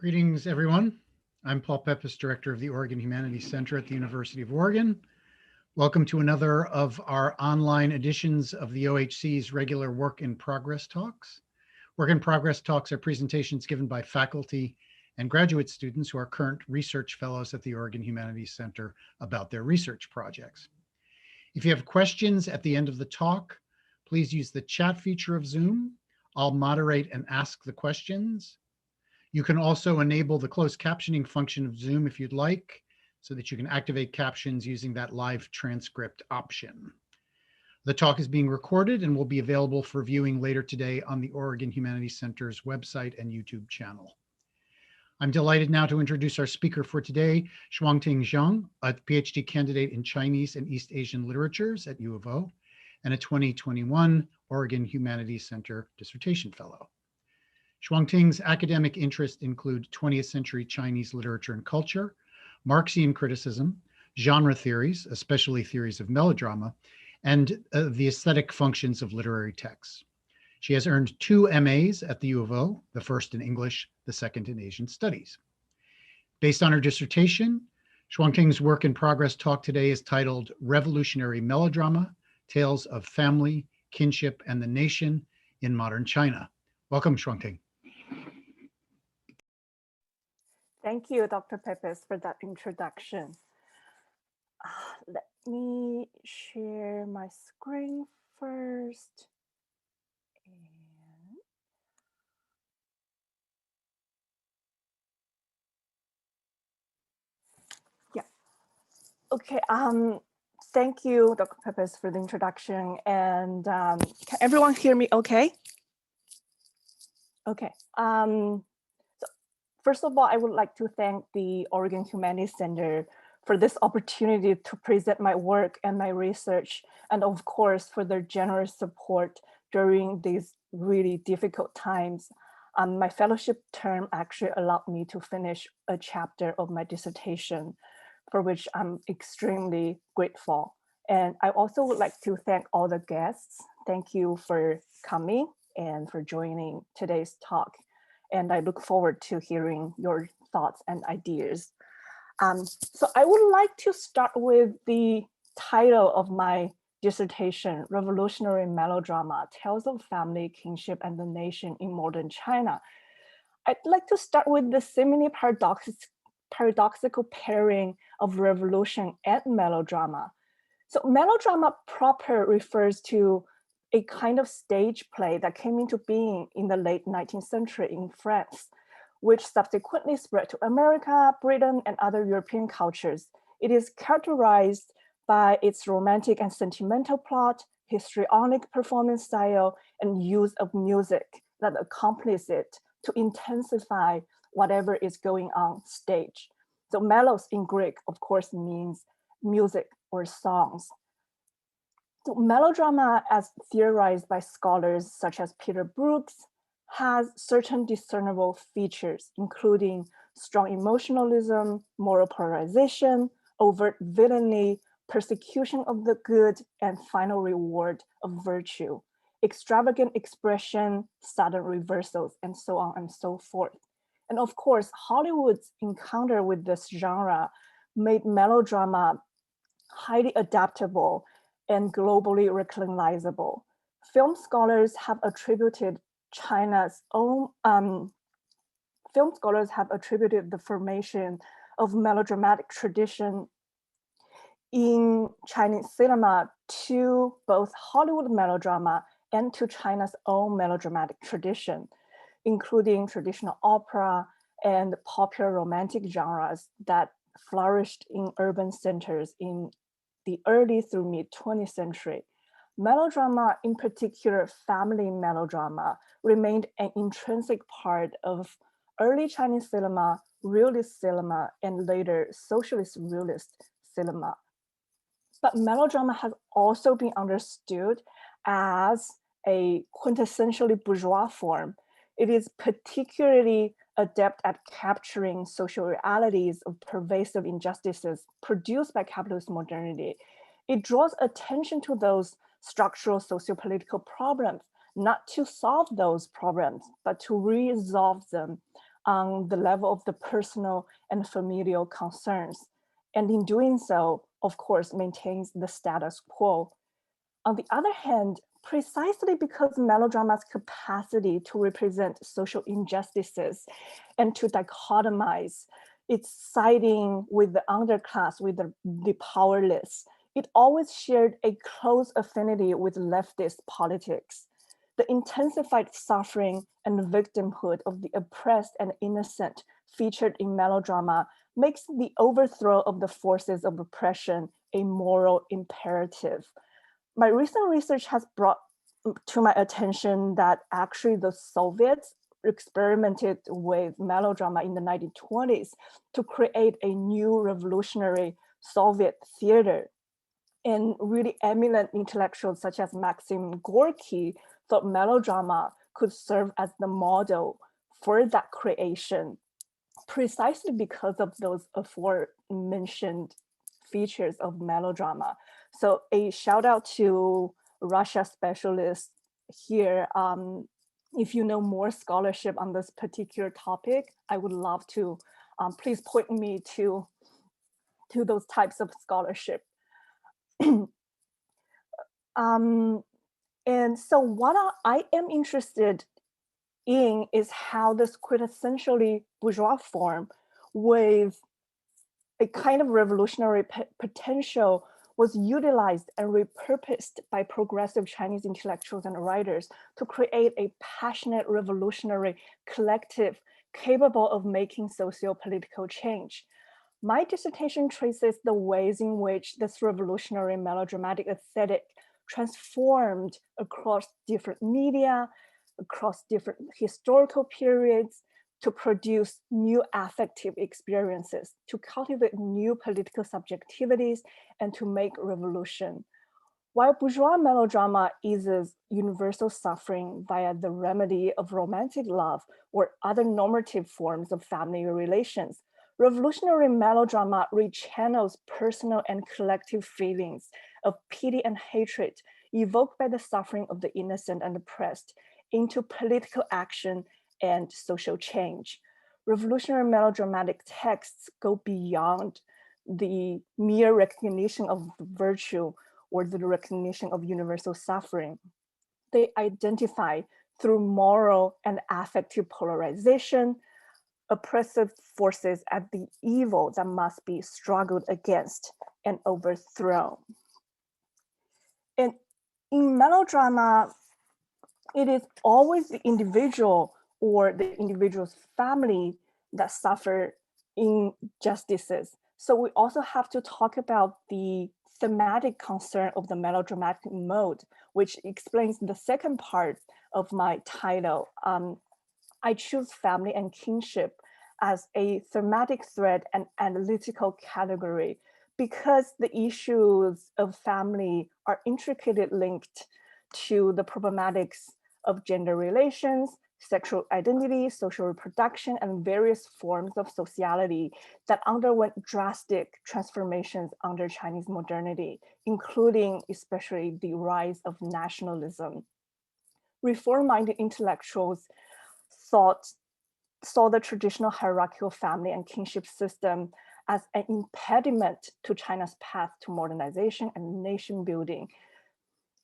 Greetings, everyone. I'm Paul Pepis, Director of the Oregon Humanities Center at the University of Oregon. Welcome to another of our online editions of the OHC's regular Work in Progress talks. Work in Progress talks are presentations given by faculty and graduate students who are current research fellows at the Oregon Humanities Center about their research projects. If you have questions at the end of the talk, please use the chat feature of Zoom. I'll moderate and ask the questions. You can also enable the closed captioning function of Zoom if you'd like, so that you can activate captions using that live transcript option. The talk is being recorded and will be available for viewing later today on the Oregon Humanities Center's website and YouTube channel. I'm delighted now to introduce our speaker for today, Xiong Xiong, a PhD candidate in Chinese and East Asian literatures at U of O, and a 2021 Oregon Humanities Center Dissertation Fellow. Shuangting's academic interests include 20th century Chinese literature and culture, Marxian criticism, genre theories, especially theories of melodrama, and the aesthetic functions of literary texts. She has earned 2 MAs at the U of O, the first in English, the second in Asian Studies. Based on her dissertation, Shuangting's work in progress talk today is titled Revolutionary Melodrama, Tales of Family, Kinship, and the Nation in Modern China. Welcome, Shuangting. Thank you, Dr. Pepis, for that introduction. Let me share my screen first. Okay. Thank you, Dr. Pepis, for the introduction. And can everyone hear me okay? Okay. First of all, I would like to thank the Oregon Humanities Center for this opportunity to present my work and my research, and of course, for their generous support during these really difficult times. My fellowship term actually allowed me to finish a chapter of my dissertation, for which I'm extremely grateful. And I also would like to thank all the guests. Thank you for coming and for joining today's talk. And I look forward to hearing your thoughts and ideas. So I would like to start with the title of my dissertation, Revolutionary Melodrama, Tales of Family, Kinship, and the Nation in Modern China. I'd like to start with the seemingly paradoxical pairing of revolution and melodrama. So melodrama proper refers to a kind of stage play that came into being in the late 19th century in France, which subsequently spread to America, Britain, and other European cultures. It is characterized by its romantic and sentimental plot, histrionic performance style, and use of music that accompanies it to intensify whatever is going on stage. So melos in Greek, of course, means music or songs. So melodrama, as theorized by scholars such as Peter Brooks, has certain discernible features, including strong emotionalism, moral polarization, overt villainy, persecution of the good, and final reward of virtue, extravagant expression, sudden reversals, and so on and so forth. And of course, Hollywood's encounter with this genre made melodrama highly adaptable and globally recognizable. Film scholars have attributed the formation of melodramatic tradition in Chinese cinema to both Hollywood melodrama and to China's own melodramatic tradition, including traditional opera and popular romantic genres that flourished in urban centers in the early through mid-20th century. Melodrama, in particular family melodrama, remained an intrinsic part of early Chinese cinema, realist cinema, and later socialist realist cinema. But melodrama has also been understood as a quintessentially bourgeois form. It is particularly adept at capturing social realities of pervasive injustices produced by capitalist modernity. It draws attention to those structural sociopolitical problems, not to solve those problems, but to resolve them on the level of the personal and familial concerns. And in doing so, of course, maintains the status quo. On the other hand, precisely because melodrama's capacity to represent social injustices and to dichotomize, its siding with the underclass, with the powerless, it always shared a close affinity with leftist politics. The intensified suffering and victimhood of the oppressed and innocent featured in melodrama makes the overthrow of the forces of oppression a moral imperative. My recent research has brought to my attention that actually the Soviets experimented with melodrama in the 1920s to create a new revolutionary Soviet theater. And really eminent intellectuals such as Maxim Gorky thought melodrama could serve as the model for that creation, precisely because of those aforementioned features of melodrama. So a shout out to Russia specialists here. If you know more scholarship on this particular topic, I would love to please point me to those types of scholarship. And so what I am interested in is how this quintessentially bourgeois form with a kind of revolutionary potential was utilized and repurposed by progressive Chinese intellectuals and writers to create a passionate revolutionary collective capable of making socio-political change. My dissertation traces the ways in which this revolutionary melodramatic aesthetic transformed across different media, across different historical periods, to produce new affective experiences, to cultivate new political subjectivities, and to make revolution. While bourgeois melodrama eases universal suffering via the remedy of romantic love or other normative forms of family relations, revolutionary melodrama rechannels personal and collective feelings of pity and hatred evoked by the suffering of the innocent and oppressed into political action and social change. Revolutionary melodramatic texts go beyond the mere recognition of virtue or the recognition of universal suffering. They identify through moral and affective polarization, oppressive forces as the evil that must be struggled against and overthrown. And in melodrama, it is always the individual or the individual's family that suffer injustices. So we also have to talk about the thematic concern of the melodramatic mode, which explains the second part of my title. I choose family and kinship as a thematic thread and analytical category because the issues of family are intricately linked to the problematics of gender relations, sexual identity, social reproduction, and various forms of sociality that underwent drastic transformations under Chinese modernity, including especially the rise of nationalism. Reform-minded intellectuals saw the traditional hierarchical family and kinship system as an impediment to China's path to modernization and nation building.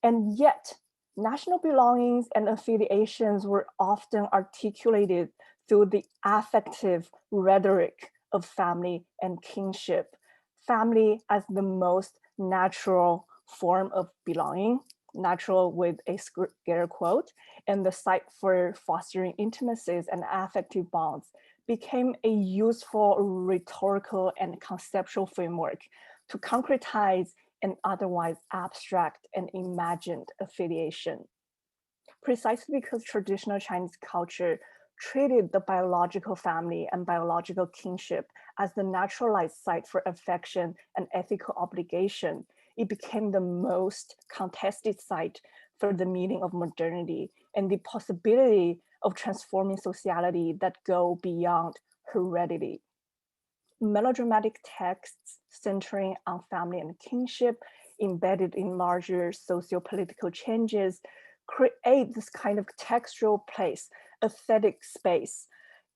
And yet, national belongings and affiliations were often articulated through the affective rhetoric of family and kinship. Family as the most natural form of belonging, natural with a scare quote, and the site for fostering intimacies and affective bonds became a useful rhetorical and conceptual framework to concretize an otherwise abstract and imagined affiliation. Precisely because traditional Chinese culture treated the biological family and biological kinship as the naturalized site for affection and ethical obligation, it became the most contested site for the meaning of modernity and the possibility of transforming sociality that go beyond heredity. Melodramatic texts centering on family and kinship, embedded in larger socio-political changes, create this kind of textual place, aesthetic space,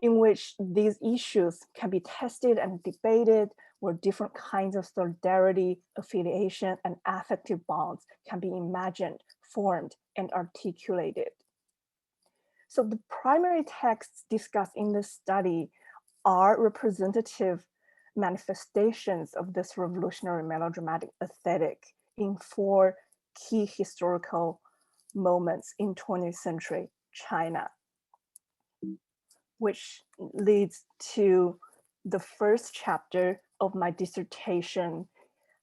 in which these issues can be tested and debated, where different kinds of solidarity, affiliation, and affective bonds can be imagined, formed, and articulated. So the primary texts discussed in this study are representative manifestations of this revolutionary melodramatic aesthetic in 4 key historical moments in 20th century China, which leads to the first chapter of my dissertation.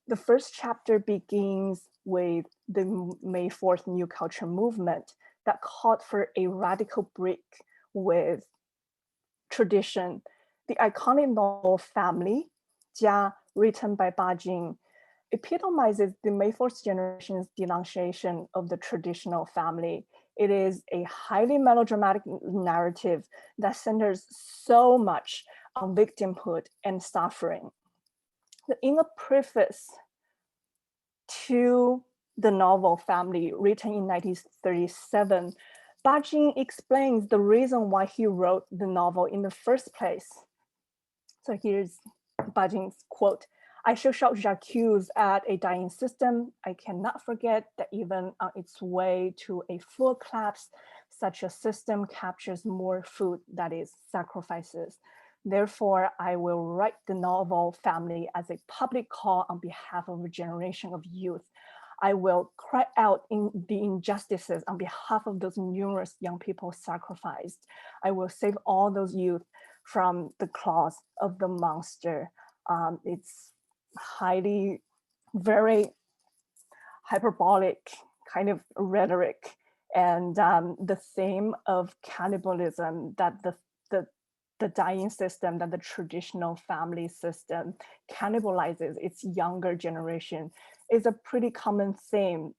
The first chapter begins with the May 4th New Culture movement that called for a radical break with tradition. The iconic novel Family, Jia, written by Ba Jing, epitomizes the May 4th generation's denunciation of the traditional family. It is a highly melodramatic narrative that centers so much on victimhood and suffering. In a preface to the novel Family, written in 1937, Ba Jing explains the reason why he wrote the novel in the first place. So here's Ba Jing's quote: "I shall shout j'accuse at a dying system. I cannot forget that even on its way to a full collapse, such a system captures more food, that is, sacrifices. Therefore, I will write the novel Family as a public call on behalf of a generation of youth. I will cry out in the injustices on behalf of those numerous young people sacrificed. I will save all those youth from the claws of the monster." It's highly, very hyperbolic kind of rhetoric, and the theme of cannibalism that the dying system, that the traditional family system cannibalizes its younger generation, is a pretty common theme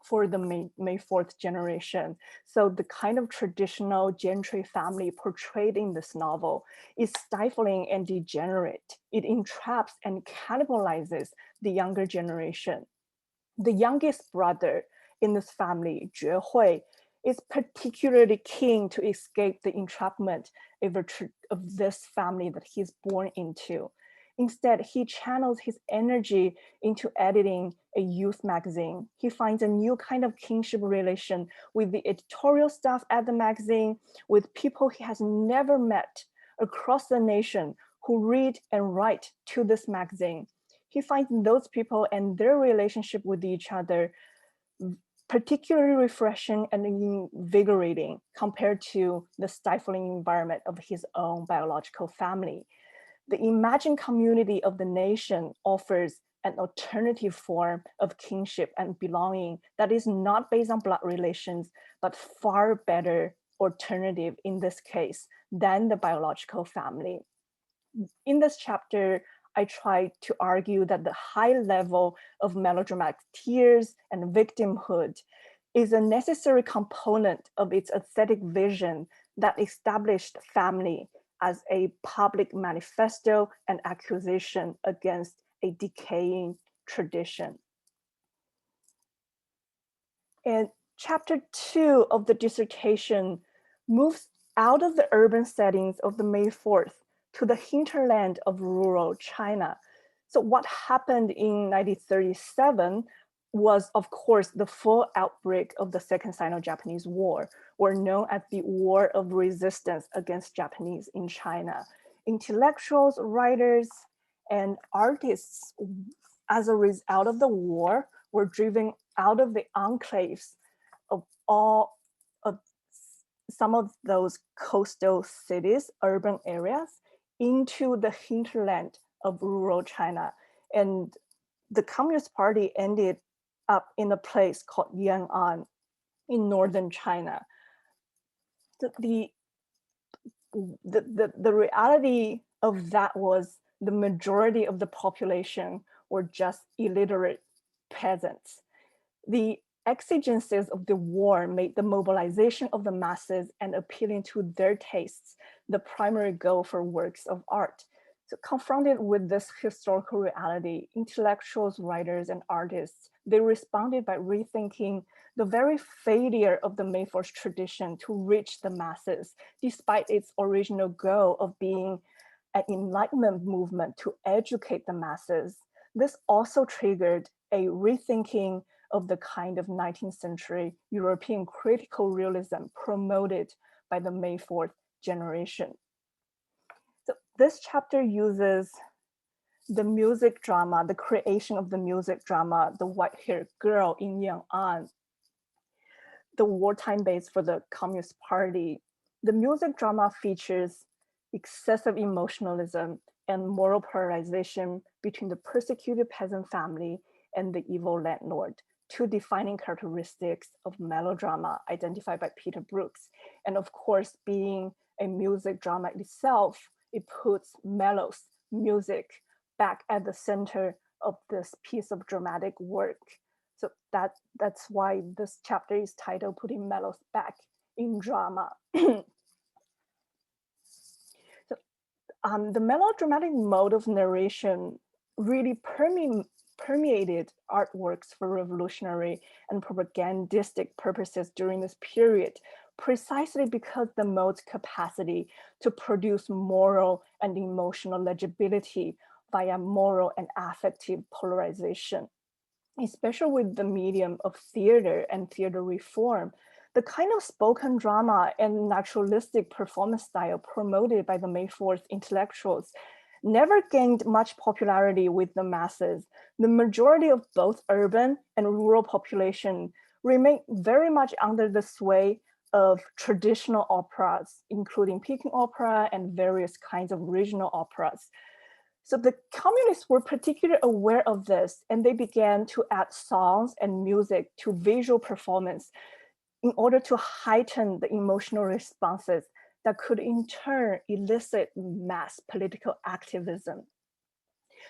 for the May 4th generation. So the kind of traditional gentry family portrayed in this novel is stifling and degenerate. It entraps and cannibalizes the younger generation. The youngest brother in this family, Jue Hui, is particularly keen to escape the entrapment of this family that he's born into. Instead, he channels his energy into editing a youth magazine. He finds a new kind of kinship relation with the editorial staff at the magazine, with people he has never met across the nation who read and write to this magazine. He finds those people and their relationship with each other particularly refreshing and invigorating compared to the stifling environment of his own biological family. The imagined community of the nation offers an alternative form of kinship and belonging that is not based on blood relations, but far better alternative in this case than the biological family. In this chapter, I try to argue that the high level of melodramatic tears and victimhood is a necessary component of its aesthetic vision that established family as a public manifesto and accusation against a decaying tradition. And chapter 2 of the dissertation moves out of the urban settings of the May 4th to the hinterland of rural China. So what happened in 1937 was, of course, the full outbreak of the Second Sino-Japanese War, or known as the War of Resistance against Japanese in China. Intellectuals, writers, and artists, as a result of the war, were driven out of the enclaves of all of some of those coastal cities, urban areas, into the hinterland of rural China. And the Communist Party ended up in a place called Yan'an in northern China. The reality of that was the majority of the population were just illiterate peasants. The exigencies of the war made the mobilization of the masses and appealing to their tastes the primary goal for works of art. So confronted with this historical reality, intellectuals, writers, and artists they responded by rethinking the very failure of the Mayforce tradition to reach the masses, despite its original goal of being an enlightenment movement to educate the masses. This also triggered a rethinking of the kind of 19th century European critical realism promoted by the Mayforce generation. So this chapter uses the music drama, the creation of the music drama, The White-Haired Girl in Yang'an, the wartime base for the Communist Party. The music drama features excessive emotionalism and moral polarization between the persecuted peasant family and the evil landlord, two defining characteristics of melodrama identified by Peter Brooks. And of course, being a music drama itself, it puts melos, music, back at the center of this piece of dramatic work. So that's why this chapter is titled Putting Melos Back in Drama. The melodramatic mode of narration really permeated artworks for revolutionary and propagandistic purposes during this period, precisely because the mode's capacity to produce moral and emotional legibility via moral and affective polarization. Especially with the medium of theater and theater reform, the kind of spoken drama and naturalistic performance style promoted by the Mayforce intellectuals never gained much popularity with the masses. The majority of both urban and rural population remained very much under the sway of traditional operas, including Peking opera and various kinds of regional operas. So the communists were particularly aware of this, and they began to add songs and music to visual performance in order to heighten the emotional responses that could in turn elicit mass political activism.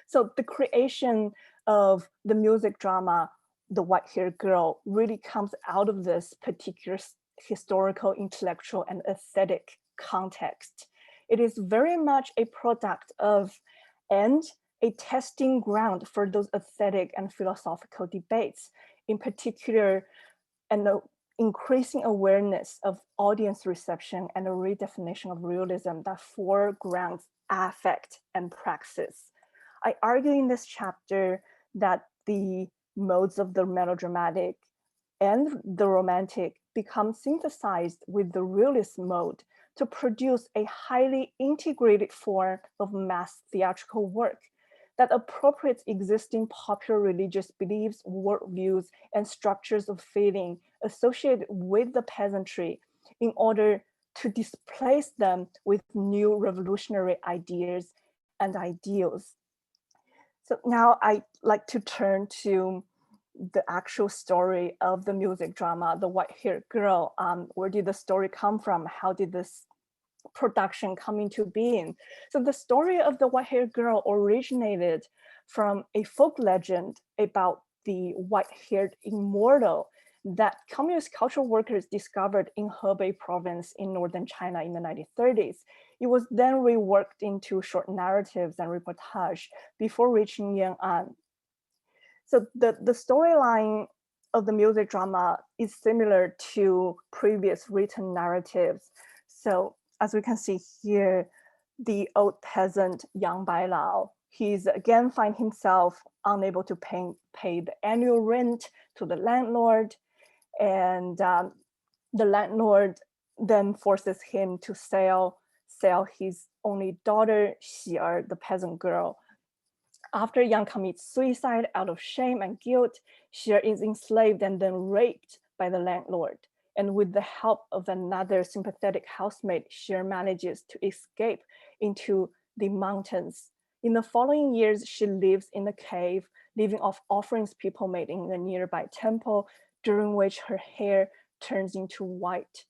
So the creation of the music drama, The White-Haired Girl, really comes out of this particular historical, intellectual, and aesthetic context. It is very much a product of and a testing ground for those aesthetic and philosophical debates, in particular, and the increasing awareness of audience reception and a redefinition of realism that foregrounds affect and praxis. I argue in this chapter that the modes of the melodramatic and the romantic become synthesized with the realist mode to produce a highly integrated form of mass theatrical work that appropriates existing popular religious beliefs, worldviews, and structures of feeling associated with the peasantry in order to displace them with new revolutionary ideas and ideals. So now I'd like to turn to the actual story of the music drama, The White-Haired Girl. Where did the story come from? How did this production come into being? So the story of The White-Haired Girl originated from a folk legend about the white-haired immortal that communist cultural workers discovered in Hebei province in northern China in the 1930s. It was then reworked into short narratives and reportage before reaching Yang'an. So the storyline of the music drama is similar to previous written narratives. So as we can see here, the old peasant Yang Bailao, he's again find himself unable to pay the annual rent to the landlord, and the landlord then forces him to sell his only daughter, Xi, the peasant girl. After Yang commits suicide out of shame and guilt, Xi is enslaved and then raped by the landlord. And with the help of another sympathetic housemate, Xi manages to escape into the mountains. In the following years, she lives in a cave, living off offerings people made in a nearby temple, during which her hair turns into white.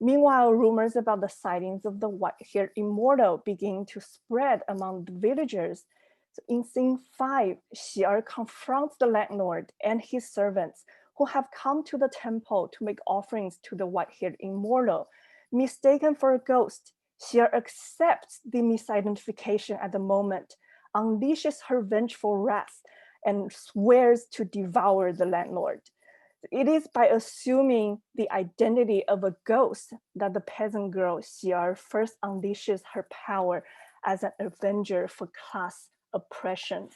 Meanwhile, rumors about the sightings of the white-haired immortal begin to spread among the villagers. So in scene 5, Xi confronts the landlord and his servants who have come to the temple to make offerings to the white-haired immortal. Mistaken for a ghost, Xi accepts the misidentification at the moment, unleashes her vengeful wrath, and swears to devour the landlord. It is by assuming the identity of a ghost that the peasant girl Xiong first unleashes her power as an avenger for class oppression.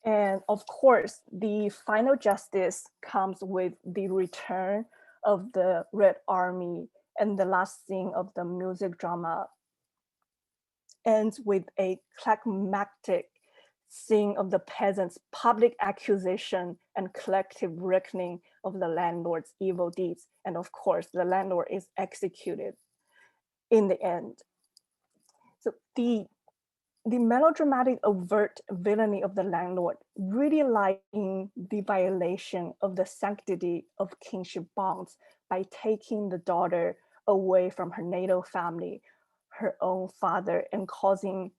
And of course, the final justice comes with the return of the Red Army, and the last scene of the music drama ends with a climactic scene of the peasants' public accusation and collective reckoning of the landlord's evil deeds. And of course, the landlord is executed in the end. So the melodramatic overt villainy of the landlord really lies in the violation of the sanctity of kinship bonds by taking the daughter away from her natal family, her own father, and causing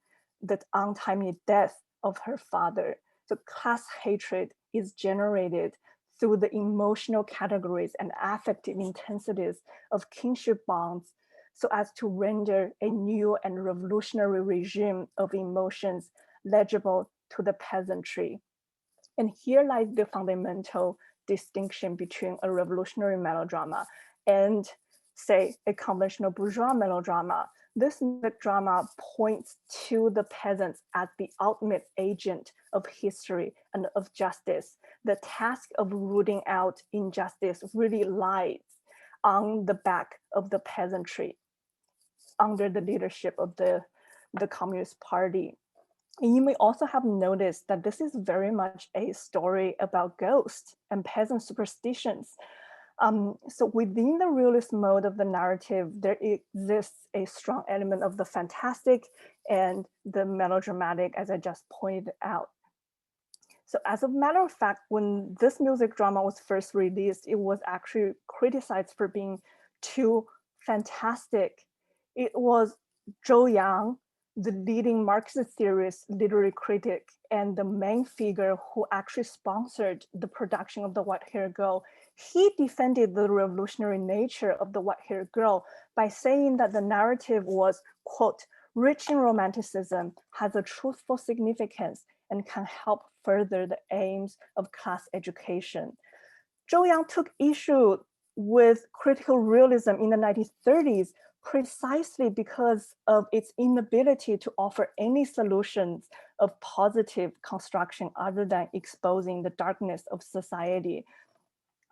the untimely death of her father. So class hatred is generated through the emotional categories and affective intensities of kinship bonds, so as to render a new and revolutionary regime of emotions legible to the peasantry. And here lies the fundamental distinction between a revolutionary melodrama and, say, a conventional bourgeois melodrama. This music drama points to the peasants as the ultimate agent of history and of justice. The task of rooting out injustice really lies on the back of the peasantry under the leadership of the Communist Party. And you may also have noticed that this is very much a story about ghosts and peasant superstitions. So within the realist mode of the narrative, there exists a strong element of the fantastic and the melodramatic, as I just pointed out. So as a matter of fact, when this music drama was first released, it was actually criticized for being too fantastic. It was Zhou Yang, the leading Marxist theorist, literary critic, and the main figure who actually sponsored the production of the White-Haired Girl. He defended the revolutionary nature of the White-Haired Girl by saying that the narrative was, quote, rich in romanticism, has a truthful significance, and can help further the aims of class education. Zhou Yang took issue with critical realism in the 1930s precisely because of its inability to offer any solutions of positive construction other than exposing the darkness of society.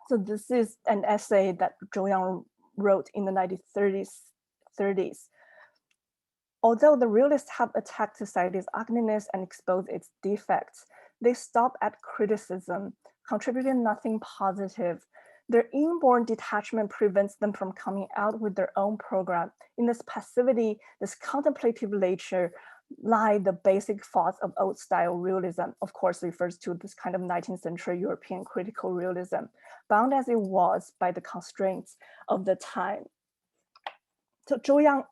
So this is an essay that Zhou Yang wrote in the 1930s. Although the realists have attacked society's ugliness and exposed its defects, they stop at criticism, contributing nothing positive. Their inborn detachment prevents them from coming out with their own program. In this passivity, this contemplative nature, lie the basic faults of old style realism, of course refers to this kind of 19th century European critical realism, bound as it was by the constraints of the time. So Zhou Yang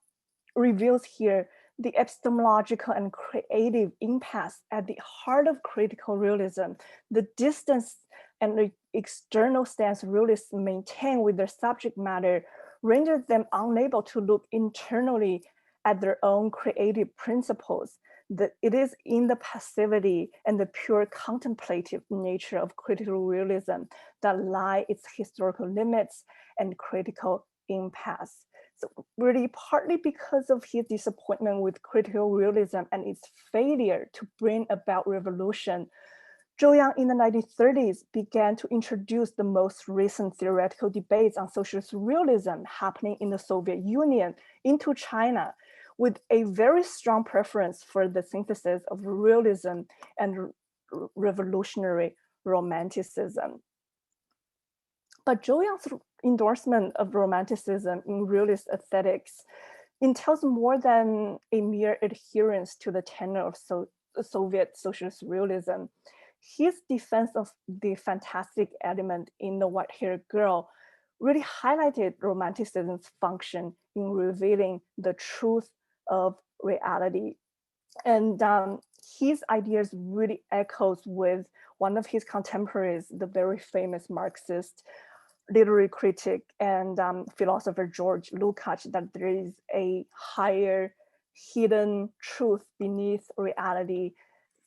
reveals here the epistemological and creative impasse at the heart of critical realism, the distance and the external stance realists maintain with their subject matter renders them unable to look internally at their own creative principles. That it is in the passivity and the pure contemplative nature of critical realism that lie its historical limits and critical impasse. So really partly because of his disappointment with critical realism and its failure to bring about revolution, Zhou Yang in the 1930s began to introduce the most recent theoretical debates on socialist realism happening in the Soviet Union into China, with a very strong preference for the synthesis of realism and revolutionary romanticism. But Zhou Yang's endorsement of romanticism in realist aesthetics entails more than a mere adherence to the tenor of Soviet socialist realism. His defense of the fantastic element in the White-Haired Girl really highlighted romanticism's function in revealing the truth of reality. And his ideas really echoes with one of his contemporaries, the very famous Marxist literary critic and philosopher George Lukács, that there is a higher hidden truth beneath reality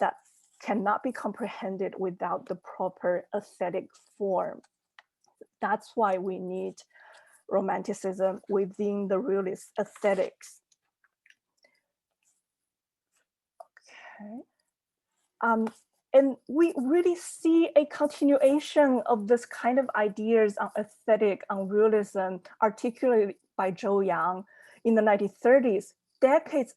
that cannot be comprehended without the proper aesthetic form. That's why we need romanticism within the realist aesthetics. Okay. And we really see a continuation of this kind of ideas on aesthetic, on realism, articulated by Zhou Yang in the 1930s, decades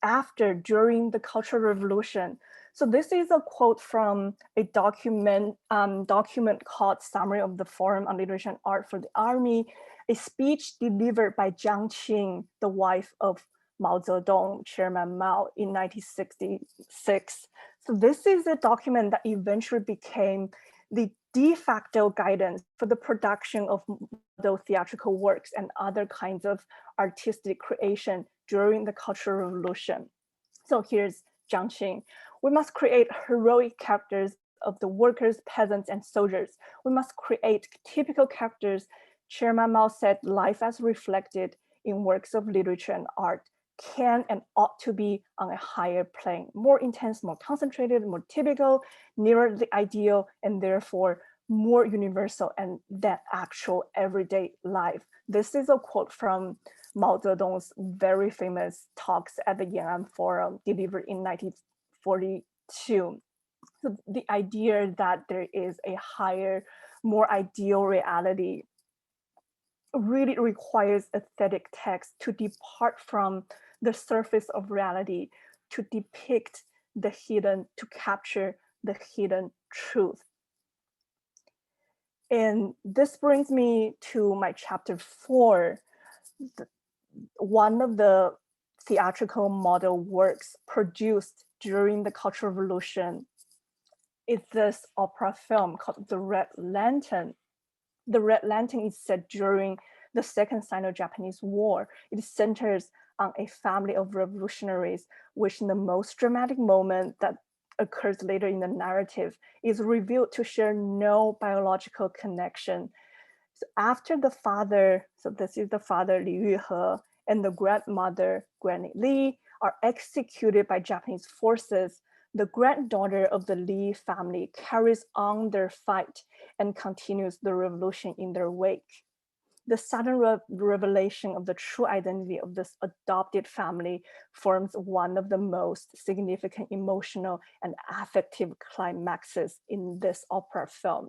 after, during the Cultural Revolution. So this is a quote from a document called Summary of the Forum on Literature and Art for the Army, a speech delivered by Jiang Qing, the wife of Mao Zedong, Chairman Mao, in 1966. So this is a document that eventually became the de facto guidance for the production of model theatrical works and other kinds of artistic creation during the Cultural Revolution. So here's Jiang Qing. We must create heroic characters of the workers, peasants, and soldiers. We must create typical characters. Chairman Mao said life as reflected in works of literature and art can and ought to be on a higher plane, more intense, more concentrated, more typical, nearer the ideal, and therefore more universal and that actual everyday life. This is a quote from Mao Zedong's very famous talks at the Yan'an Forum delivered in 1942. So the idea that there is a higher, more ideal reality really requires aesthetic text to depart from the surface of reality, to depict the hidden, to capture the hidden truth. And this brings me to my chapter 4. One of the theatrical model works produced during the Cultural Revolution is this opera film called The Red Lantern. The Red Lantern is set during the Second Sino-Japanese War. It centers on a family of revolutionaries, which in the most dramatic moment that occurs later in the narrative is revealed to share no biological connection. So after the father, so this is the father, Li Yuhe, and the grandmother, Granny Li, are executed by Japanese forces, the granddaughter of the Li family carries on their fight and continues the revolution in their wake. The sudden revelation of the true identity of this adopted family forms one of the most significant emotional and affective climaxes in this opera film.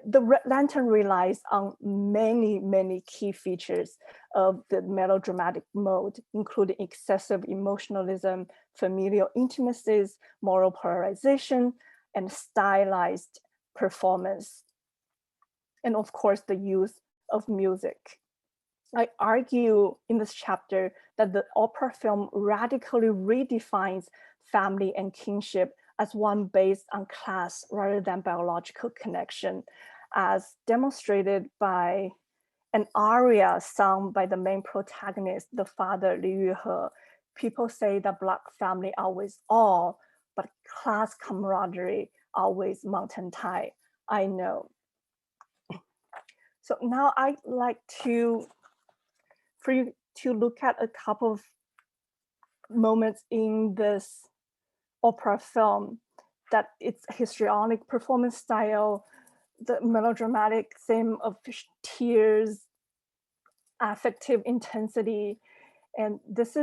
The Red Lantern relies on many key features of the melodramatic mode, including excessive emotionalism, familial intimacies, moral polarization, and stylized performance. And of course, the use of music. I argue in this chapter that the opera film radically redefines family and kinship as one based on class rather than biological connection, as demonstrated by an aria sung by the main protagonist, the father, Li Yuhe. People say that Black family always all, but class camaraderie always mountain high. I know. So now I'd like for you to look at a couple of moments in this opera film, that its histrionic performance style, the melodramatic theme of tears, affective intensity. And this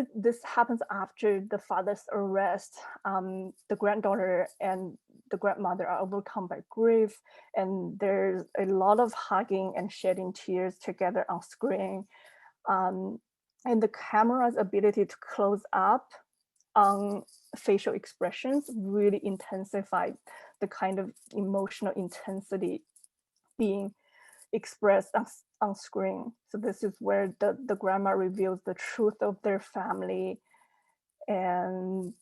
happens after the father's arrest. The granddaughter and the grandmother are overcome by grief, and there's a lot of hugging and shedding tears together on screen. And the camera's ability to close up on facial expressions really intensified the kind of emotional intensity being expressed on screen. So this is where the grandma reveals the truth of their family, and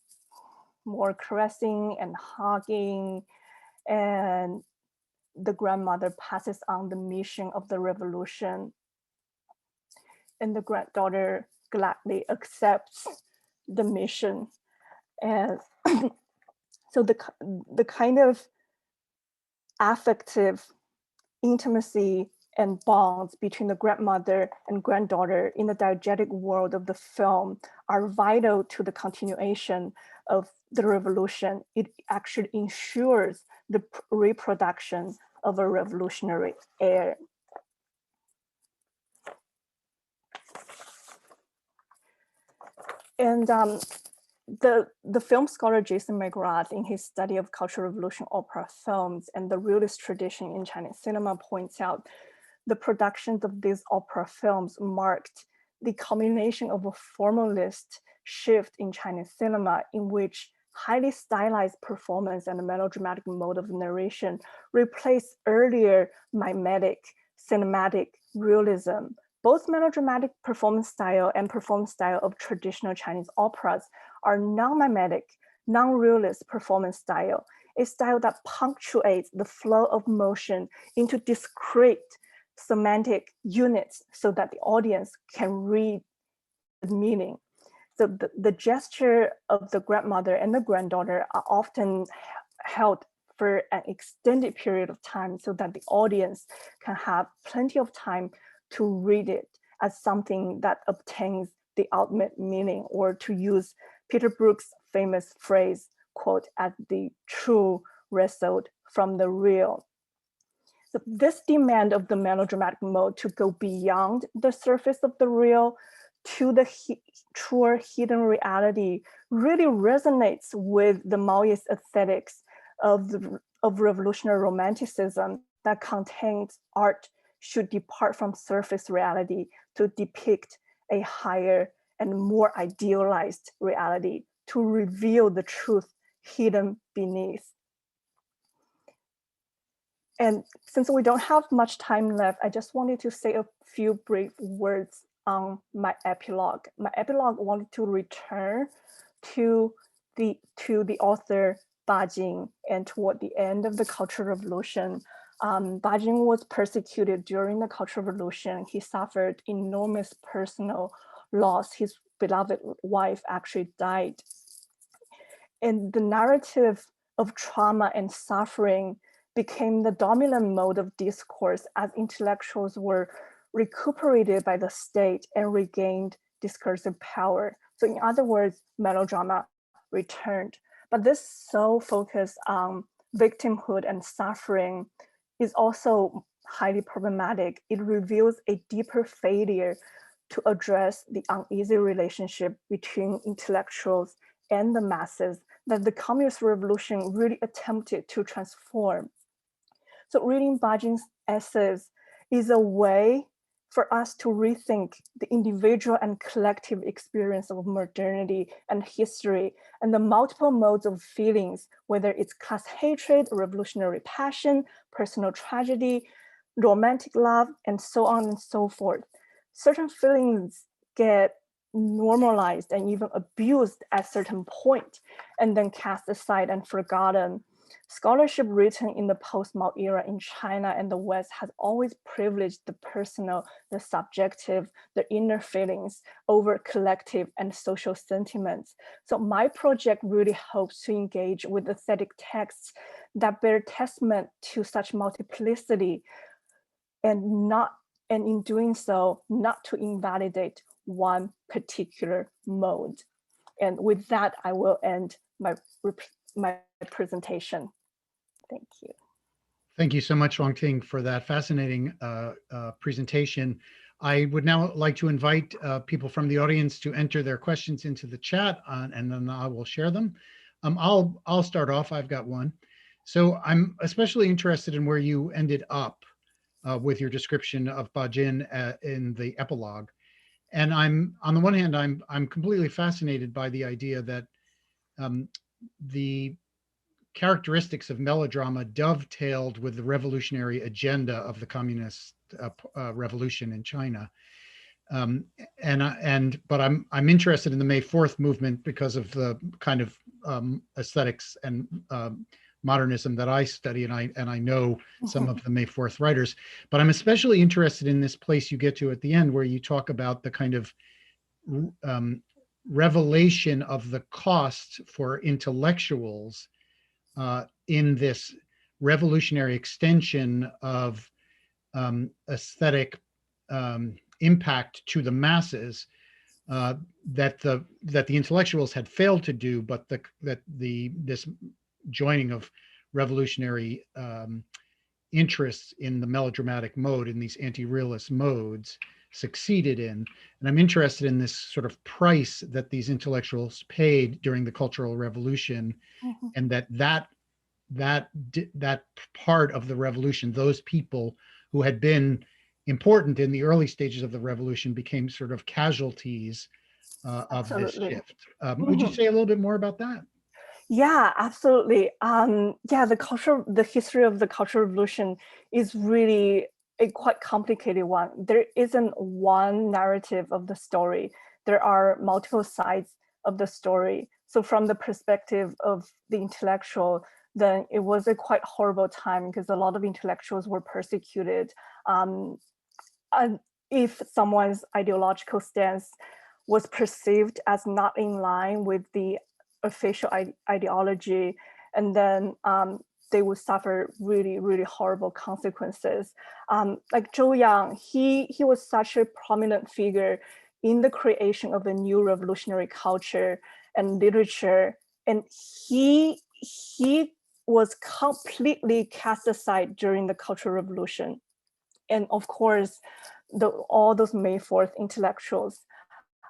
more caressing and hugging, and the grandmother passes on the mission of the revolution, and the granddaughter gladly accepts the mission. And so the kind of affective intimacy and bonds between the grandmother and granddaughter in the diegetic world of the film are vital to the continuation of the revolution. It actually ensures the reproduction of a revolutionary heir. And the film scholar Jason McGrath, in his study of Cultural Revolution opera films and the realist tradition in Chinese cinema, points out the productions of these opera films marked the culmination of a formalist shift in Chinese cinema, in which highly stylized performance and a melodramatic mode of narration replaced earlier mimetic, cinematic realism. Both melodramatic performance style and performance style of traditional Chinese operas are non-mimetic, non-realist performance style, a style that punctuates the flow of motion into discrete semantic units so that the audience can read the meaning. So the gesture of the grandmother and the granddaughter are often held for an extended period of time so that the audience can have plenty of time to read it as something that obtains the ultimate meaning, or to use Peter Brook's famous phrase, quote, as the true result from the real. So this demand of the melodramatic mode to go beyond the surface of the real to the truer hidden reality really resonates with the Maoist aesthetics of revolutionary romanticism that contains art should depart from surface reality to depict a higher and more idealized reality, to reveal the truth hidden beneath. And since we don't have much time left, I just wanted to say a few brief words on my epilogue. My epilogue wanted to return to the author Ba Jing, and toward the end of the Cultural Revolution. Ba Jing was persecuted during the Cultural Revolution. He suffered enormous personal loss. His beloved wife actually died. And the narrative of trauma and suffering became the dominant mode of discourse as intellectuals were recuperated by the state and regained discursive power. So in other words, melodrama returned. But this sole focus on victimhood and suffering is also highly problematic. It reveals a deeper failure to address the uneasy relationship between intellectuals and the masses that the Communist Revolution really attempted to transform. So reading Ba Jing's essays is a way for us to rethink the individual and collective experience of modernity and history and the multiple modes of feelings, whether it's class hatred, revolutionary passion, personal tragedy, romantic love, and so on and so forth. Certain feelings get normalized and even abused at a certain point and then cast aside and forgotten. Scholarship written in the post-Mao era in China and the West has always privileged the personal, the subjective, the inner feelings over collective and social sentiments. So my project really hopes to engage with aesthetic texts that bear testament to such multiplicity and in doing so, not to invalidate one particular mode. And with that, I will end my presentation. Thank you. Thank you so much, Shuangting, for that fascinating presentation. I would now like to invite people from the audience to enter their questions into the chat, and then I will share them. I'll start off. I've got one. So I'm especially interested in where you ended up with your description of Ba Jing in the epilogue. And on the one hand, I'm completely fascinated by the idea that the characteristics of melodrama dovetailed with the revolutionary agenda of the communist revolution in China. But I'm interested in the May 4th movement because of the kind of aesthetics and modernism that I study, and I know some of the May 4th writers. But I'm especially interested in this place you get to at the end, where you talk about the kind of revelation of the cost for intellectuals in this revolutionary extension of aesthetic impact to the masses that the intellectuals had failed to do, but this joining of revolutionary interests in the melodramatic mode, in these anti-realist modes, succeeded in. And I'm interested in this sort of price that these intellectuals paid during the Cultural Revolution, Mhm. and that part of the revolution, those people who had been important in the early stages of the revolution, became sort of casualties of this Absolutely. shift. Would you Mhm. say a little bit more about that? Yeah, absolutely. Yeah, the history of the Cultural Revolution is really a quite complicated one. There isn't one narrative of the story. There are multiple sides of the story. So from the perspective of the intellectual, then it was a quite horrible time because a lot of intellectuals were persecuted. And if someone's ideological stance was perceived as not in line with the official ideology, and then they would suffer really, really horrible consequences. Like Zhou Yang, he was such a prominent figure in the creation of the new revolutionary culture and literature, and he was completely cast aside during the Cultural Revolution. And of course, all those May 4th intellectuals.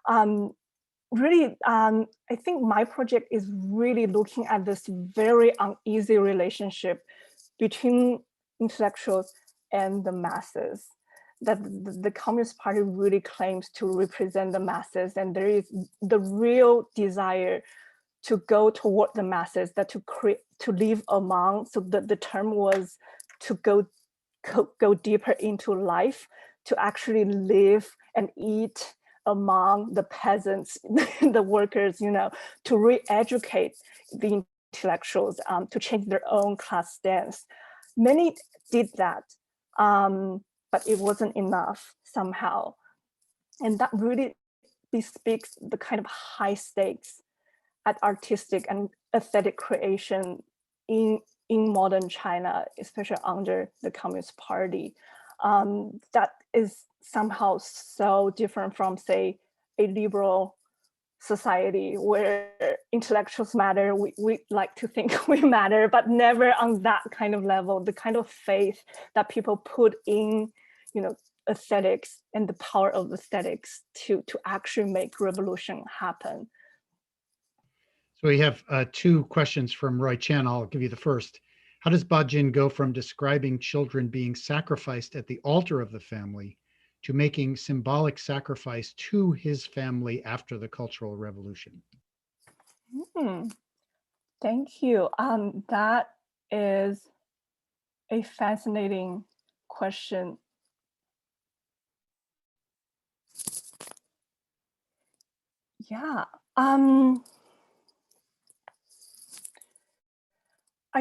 Um, really, I think my project is really looking at this very uneasy relationship between intellectuals and the masses, that the Communist Party really claims to represent the masses, and there is the real desire to go toward the masses, that to live among. So the term was to go deeper into life, to actually live and eat among the peasants, the workers, to re-educate the intellectuals, to change their own class stance. Many did that, but it wasn't enough somehow. And that really bespeaks the kind of high stakes at artistic and aesthetic creation in modern China, especially under the Communist Party. That is somehow so different from, say, a liberal society where intellectuals matter. We like to think we matter, but never on that kind of level. The kind of faith that people put in, aesthetics and the power of aesthetics to actually make revolution happen. So we have two questions from Roy Chen. I'll give you the first. How does Bajin go from describing children being sacrificed at the altar of the family to making symbolic sacrifice to his family after the Cultural Revolution? Thank you. That is a fascinating question. Yeah. I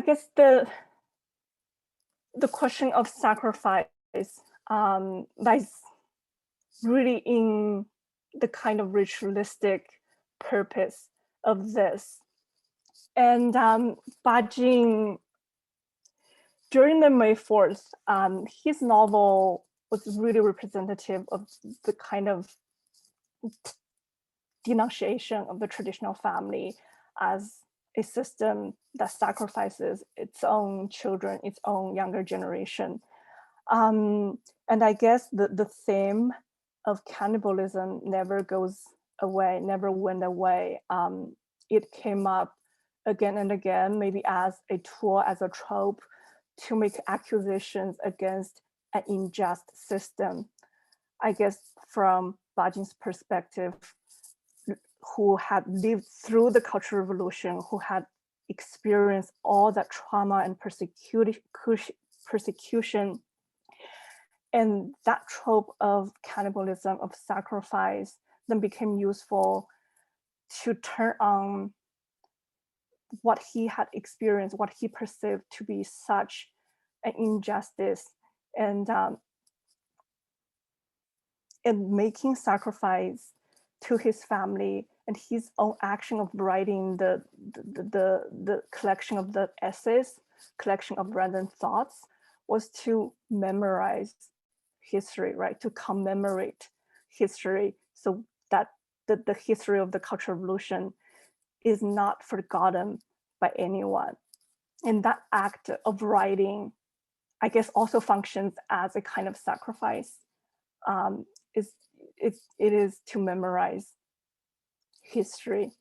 guess the question of sacrifice lies really in the kind of ritualistic purpose of this. And Bajing, during the May 4th, his novel was really representative of the kind of denunciation of the traditional family as a system that sacrifices its own children, its own younger generation. And I guess the theme of cannibalism never goes away, never went away. It came up again and again, maybe as a tool, as a trope, to make accusations against an unjust system. I guess from Bajin's perspective, who had lived through the Cultural Revolution, who had experienced all that trauma and persecution, and that trope of cannibalism, of sacrifice, then became useful to turn on what he had experienced, what he perceived to be such an injustice, and making sacrifice to his family, and his own action of writing the collection of the essays, collection of random thoughts, was to memorize history, right? To commemorate history so that the history of the Cultural Revolution is not forgotten by anyone. And that act of writing, I guess, also functions as a kind of sacrifice. It is to memorize history.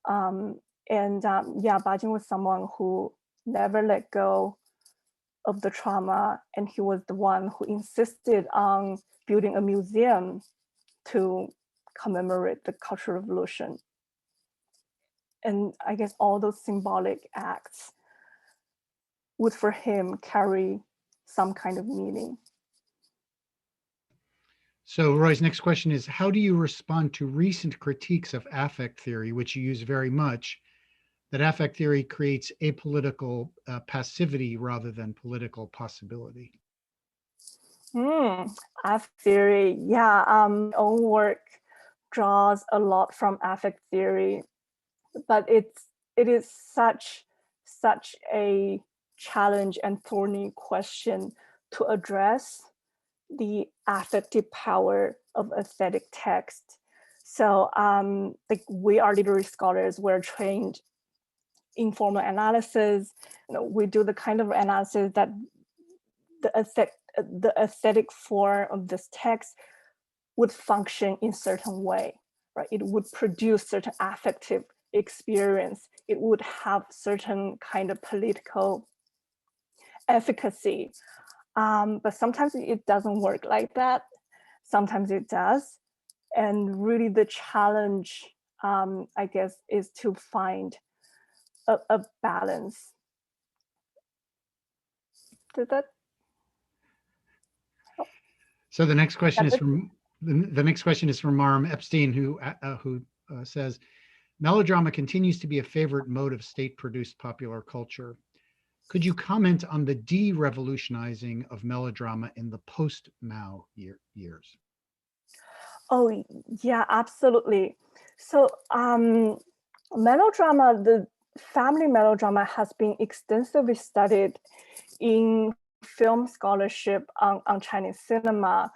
Yeah, Bajing was someone who never let go of the trauma, and he was the one who insisted on building a museum to commemorate the Cultural Revolution. And I guess all those symbolic acts would for him carry some kind of meaning. So Roy's next question is, how do you respond to recent critiques of affect theory, which you use very much, that affect theory creates apolitical passivity rather than political possibility? Affect theory, yeah. My own work draws a lot from affect theory, but it is such a challenge and thorny question to address the affective power of aesthetic text. So like, we are literary scholars, we're trained in formal analysis. We do the kind of analysis that the aesthetic form of this text would function in certain way, right? It would produce certain affective experience. It would have certain kind of political efficacy. But sometimes it doesn't work like that. Sometimes it does. And really the challenge, I guess, is to find a balance. Did that? So the next question is from the next question is from Marm Epstein, who says, melodrama continues to be a favorite mode of state-produced popular culture. Could you comment on the de-revolutionizing of melodrama in the post-Mao years? Oh, yeah, absolutely. So melodrama, the family melodrama, has been extensively studied in film scholarship on Chinese cinema,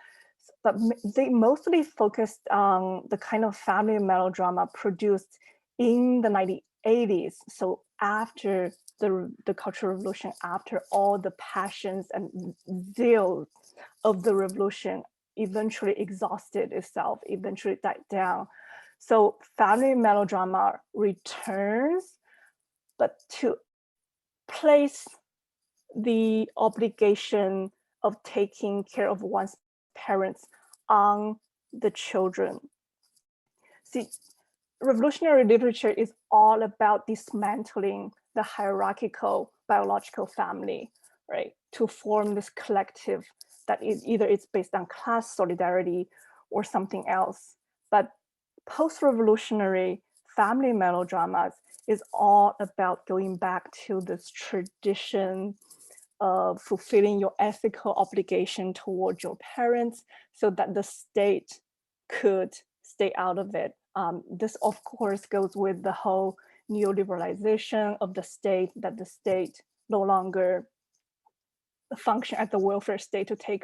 but they mostly focused on the kind of family melodrama produced in the 1980s. So after the Cultural Revolution, after all the passions and zeal of the revolution eventually exhausted itself, eventually died down. So family melodrama returns, but to place the obligation of taking care of one's parents on the children. See, revolutionary literature is all about dismantling the hierarchical biological family, right? To form this collective that is either it's based on class solidarity or something else. But post-revolutionary family melodramas is all about going back to this tradition of fulfilling your ethical obligation towards your parents so that the state could stay out of it. This, of course, goes with the whole neoliberalization of the state, that the state no longer function as the welfare state to take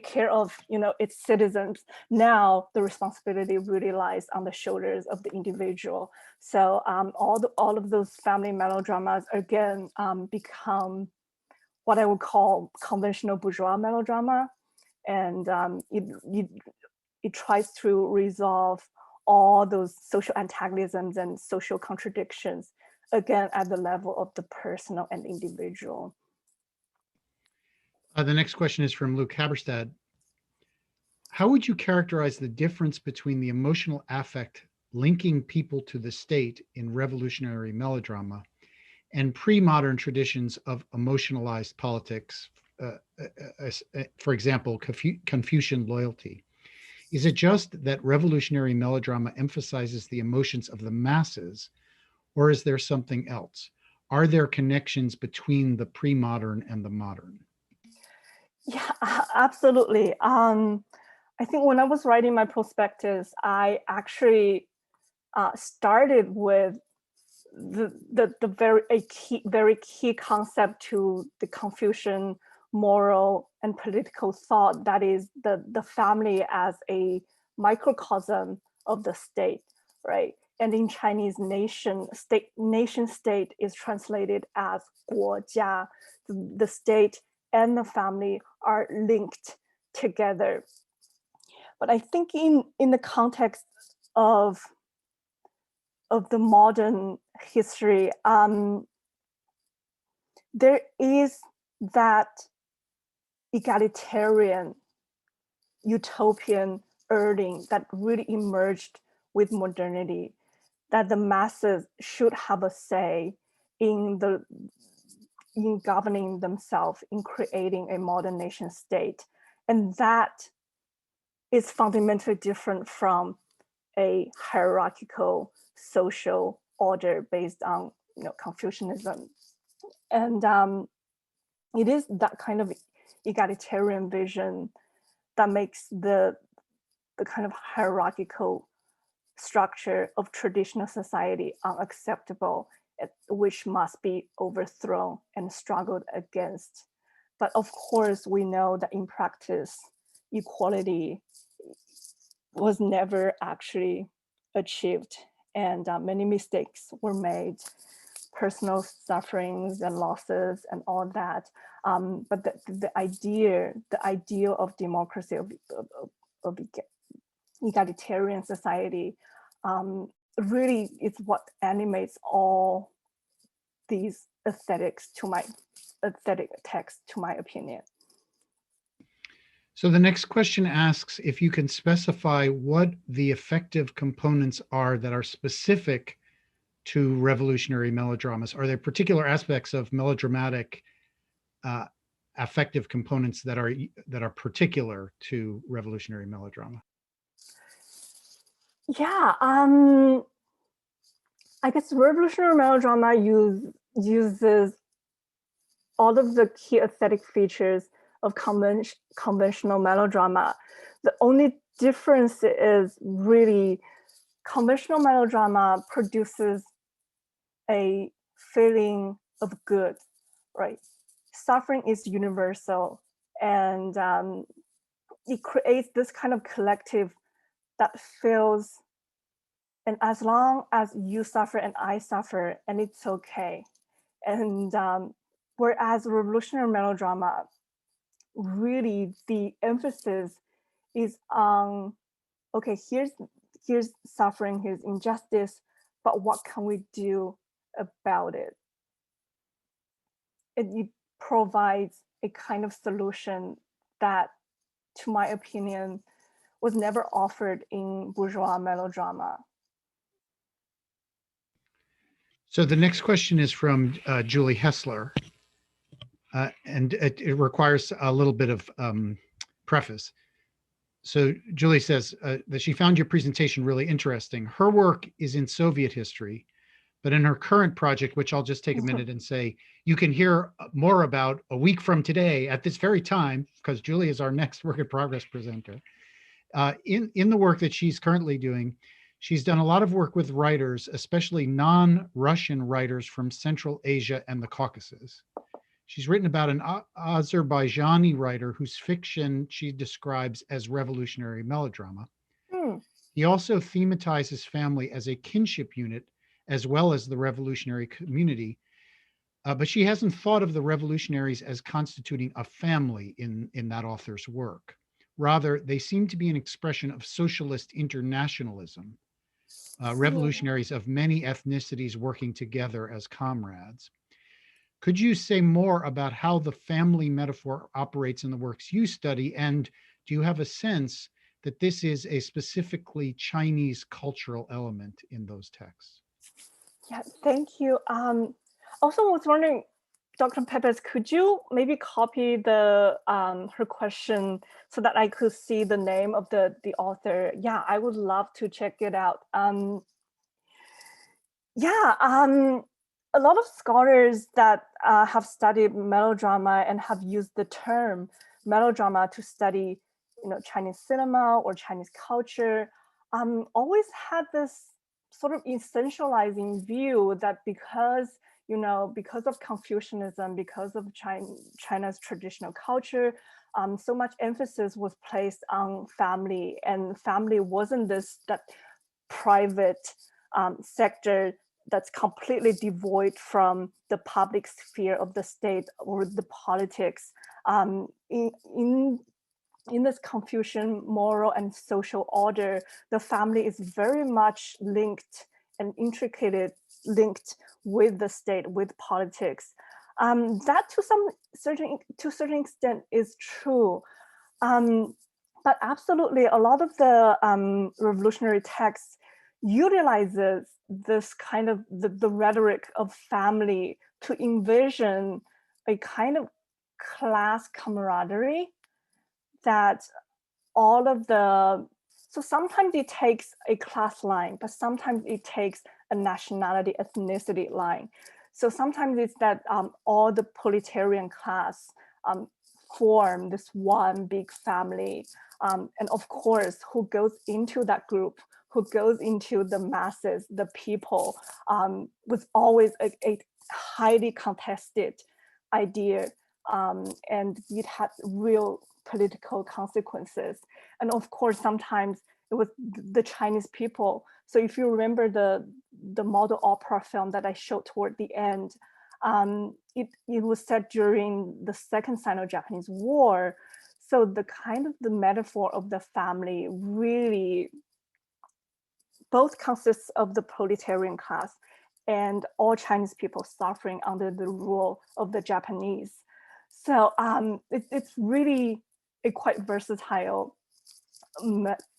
care of, its citizens. Now the responsibility really lies on the shoulders of the individual. So all of those family melodramas again become what I would call conventional bourgeois melodrama, and it tries to resolve all those social antagonisms and social contradictions, again, at the level of the personal and individual. The next question is from Luke Haberstad. How would you characterize the difference between the emotional affect linking people to the state in revolutionary melodrama and pre-modern traditions of emotionalized politics, for example, Confucian loyalty? Is it just that revolutionary melodrama emphasizes the emotions of the masses, or is there something else? Are there connections between the pre-modern and the modern? Yeah, absolutely. I think when I was writing my prospectus, I actually started with the very key concept to the Confucian moral and political thought that is the family as a microcosm of the state, right? And in Chinese, nation state is translated as 国家. The state and the family are linked together. But I think in the context of the modern history, there is that egalitarian utopian urging that really emerged with modernity, that the masses should have a say in governing themselves, in creating a modern nation state. And that is fundamentally different from a hierarchical social order based on Confucianism. And it is that kind of egalitarian vision that makes the kind of hierarchical structure of traditional society unacceptable, which must be overthrown and struggled against. But of course, we know that in practice, equality was never actually achieved, and many mistakes were made, personal sufferings and losses and all that. But the ideal of democracy, of egalitarian society, really is what animates all these aesthetic texts, to my opinion. So the next question asks if you can specify what the affective components are that are specific to revolutionary melodramas. Are there particular aspects of melodramatic affective components that are particular to revolutionary melodrama? Yeah, I guess revolutionary melodrama uses all of the key aesthetic features of conventional melodrama. The only difference is really conventional melodrama produces a feeling of good, right? Suffering is universal, and it creates this kind of collective that feels, and as long as you suffer and I suffer, and it's okay. And whereas revolutionary melodrama, really the emphasis is on, okay, here's suffering, here's injustice, but what can we do about it? It provides a kind of solution that, to my opinion, was never offered in bourgeois melodrama. So the next question is from Julie Hessler, and it requires a little bit of preface. So Julie says that she found your presentation really interesting. Her work is in Soviet history, but in her current project, which I'll just take a minute and say, you can hear more about a week from today at this very time, because Julie is our next work in progress presenter. In the work that she's currently doing, she's done a lot of work with writers, especially non-Russian writers from Central Asia and the Caucasus. She's written about an Azerbaijani writer whose fiction she describes as revolutionary melodrama. He also thematizes family as a kinship unit, as well as the revolutionary community. But she hasn't thought of the revolutionaries as constituting a family in that author's work. Rather, they seem to be an expression of socialist internationalism, revolutionaries of many ethnicities working together as comrades. Could you say more about how the family metaphor operates in the works you study? And do you have a sense that this is a specifically Chinese cultural element in those texts? Yeah, thank you. Also, I was wondering, Dr. Peppers, could you maybe copy the her question so that I could see the name of the author? Yeah, I would love to check it out. A lot of scholars that have studied melodrama and have used the term melodrama to study, Chinese cinema or Chinese culture, always had this sort of essentializing view that because because of Confucianism, because of China's traditional culture, so much emphasis was placed on family, and family wasn't that private sector that's completely devoid from the public sphere of the state or the politics. In this Confucian moral and social order, the family is very much linked and intricately linked with the state, with politics. That to certain extent is true. But absolutely, a lot of the revolutionary texts utilizes this kind of the rhetoric of family to envision a kind of class camaraderie that all of the, so sometimes it takes a class line, but sometimes it takes a nationality, ethnicity line. So sometimes it's that all the proletarian class form this one big family. And of course, who goes into that group, who goes into the masses, the people, was always a highly contested idea. And it had real political consequences. And of course, sometimes it was the Chinese people. So if you remember the model opera film that I showed toward the end, it was set during the Second Sino-Japanese War. So the kind of the metaphor of the family really both consists of the proletarian class and all Chinese people suffering under the rule of the Japanese. So it's really a quite versatile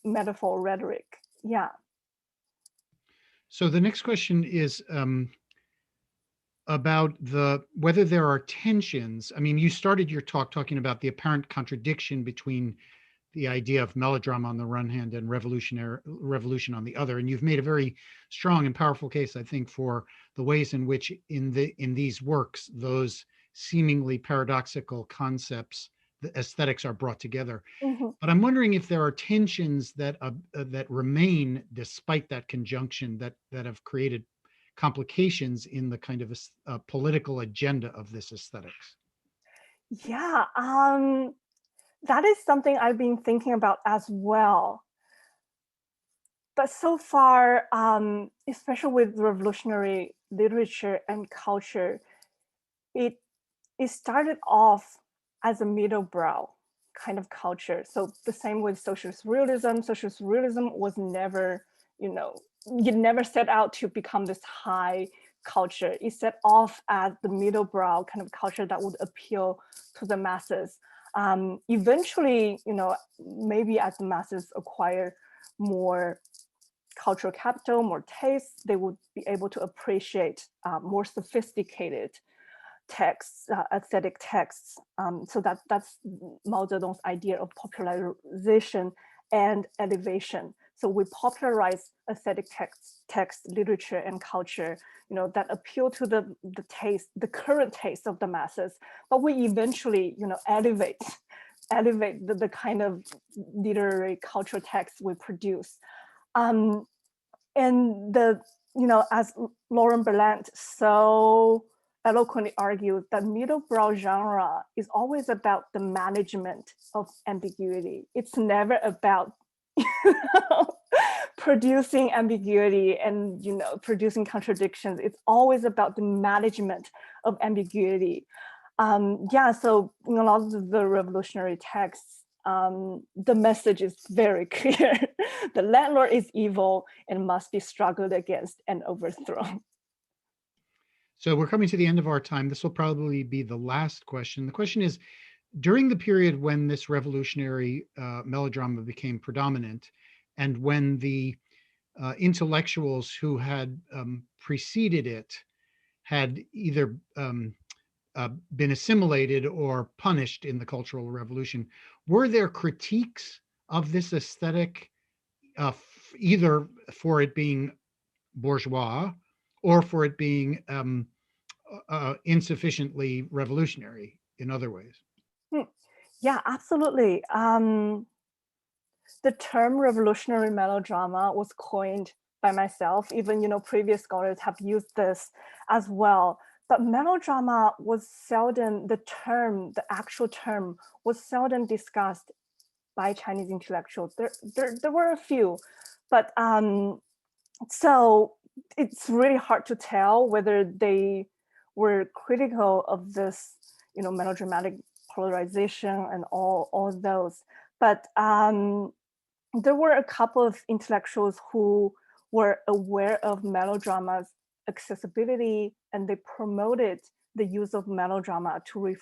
metaphor rhetoric. Yeah. So the next question is about whether there are tensions. I mean, you started your talk talking about the apparent contradiction between the idea of melodrama on the one hand and revolution on the other, and you've made a very strong and powerful case, I think, for the ways in which in these works those seemingly paradoxical concepts, the aesthetics, are brought together. Mm-hmm. But I'm wondering if there are tensions that remain despite that conjunction, that have created complications in the kind of a political agenda of this aesthetics. Yeah, that is something I've been thinking about as well. But so far, especially with revolutionary literature and culture, it started off as a middlebrow kind of culture. So the same with socialist realism. Socialist realism was never, it never set out to become this high culture. It set off as the middlebrow kind of culture that would appeal to the masses. Eventually, maybe as the masses acquire more cultural capital, more taste, they would be able to appreciate more sophisticated texts, aesthetic texts. So that's Mao Zedong's idea of popularization and elevation. So we popularize aesthetic text, literature, and culture, that appeal to the taste, the current taste of the masses. But we eventually, elevate the kind of literary cultural text we produce. And as Lauren Berlant so eloquently argued, that middlebrow genre is always about the management of ambiguity. It's never about producing ambiguity and producing contradictions. It's always about the management of ambiguity. So in a lot of the revolutionary texts, the message is very clear. The landlord is evil and must be struggled against and overthrown. So we're coming to the end of our time. This will probably be the last question. The question is, during the period when this revolutionary melodrama became predominant, and when the intellectuals who had preceded it had either been assimilated or punished in the Cultural Revolution, were there critiques of this aesthetic, either for it being bourgeois or for it being insufficiently revolutionary in other ways? Yeah, absolutely. The term revolutionary melodrama was coined by myself. Even previous scholars have used this as well. But melodrama was seldom, the actual term was seldom discussed by Chinese intellectuals. There were a few, but so it's really hard to tell whether they were critical of this, melodramatic polarization and all those. But there were a couple of intellectuals who were aware of melodrama's accessibility, and they promoted the use of melodrama to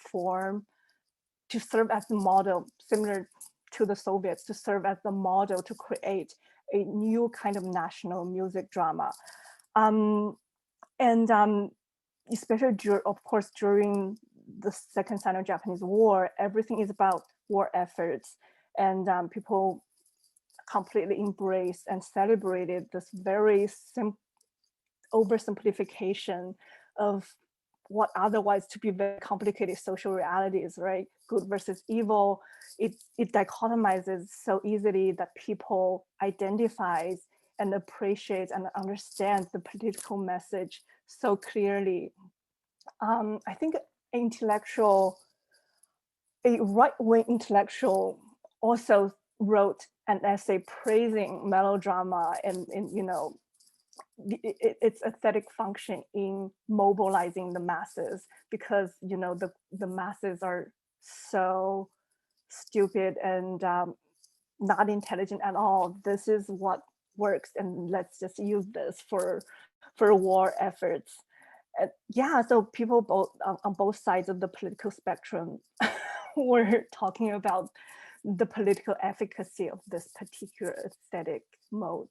serve as the model, similar to the Soviets, to serve as the model to create a new kind of national music drama. Especially, of course, during the Second Sino-Japanese War, everything is about war efforts, and people completely embraced and celebrated this very oversimplification of what otherwise to be very complicated social realities, right? Good versus evil. It dichotomizes so easily that people identifies and appreciates and understands the political message so clearly. I think a right-wing intellectual also wrote an essay praising melodrama and its aesthetic function in mobilizing the masses, because the masses are so stupid and not intelligent at all. This is what works, and let's just use this for war efforts. Yeah, so people on both sides of the political spectrum were talking about the political efficacy of this particular aesthetic mode.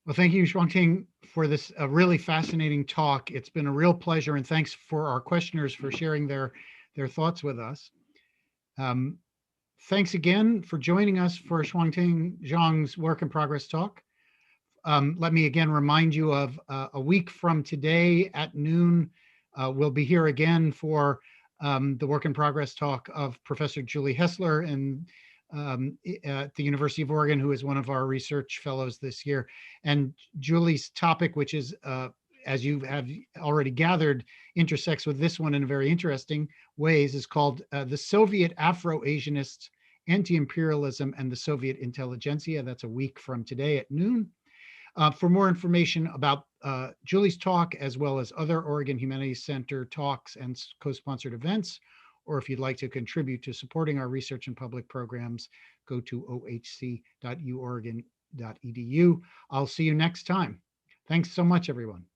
Well, thank you, Shuangting, for this really fascinating talk. It's been a real pleasure, and thanks for our questioners for sharing their thoughts with us. Thanks again for joining us for Shuangting Zhang's Work in Progress talk. Let me again remind you of a week from today at noon, we'll be here again for the Work in Progress talk of Professor Julie Hessler at the University of Oregon, who is one of our research fellows this year. And Julie's topic, which is, as you have already gathered, intersects with this one in a very interesting ways, is called The Soviet Afro-Asianists, Anti-Imperialism and the Soviet Intelligentsia. That's a week from today at noon. For more information about Julie's talk, as well as other Oregon Humanities Center talks and co-sponsored events, or if you'd like to contribute to supporting our research and public programs, go to ohc.uoregon.edu. I'll see you next time. Thanks so much, everyone.